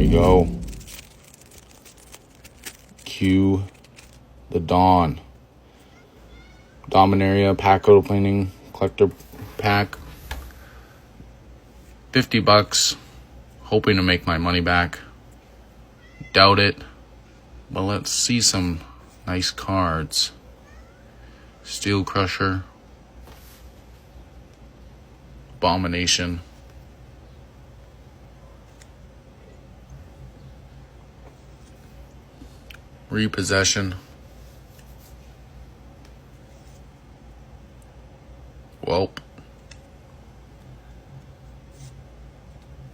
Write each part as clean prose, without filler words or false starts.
we go. Cue the dawn. Dominaria pack opening, collector pack. $50. Hoping to make my money back. Doubt it. But let's see some nice cards. Steel Crusher. Abomination. Repossession. Welp.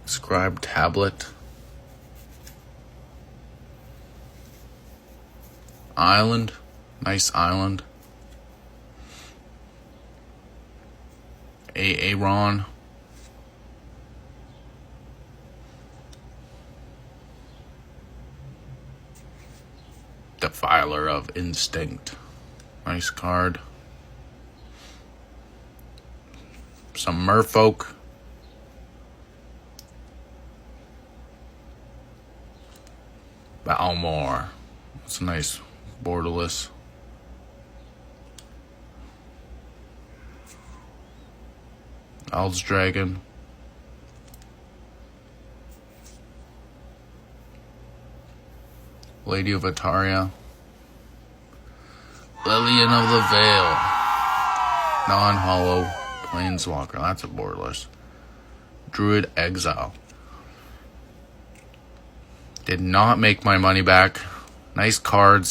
Scribe Tablet. Island. Nice island. Aaron. Defiler of Instinct. Nice card. Some Merfolk. Balmore. That's a nice borderless. Al's Dragon. Lady of Ataria. Lillian of the Veil. Non-hollow Planeswalker. That's a borderless. Druid Exile. Did not make my money back. Nice cards.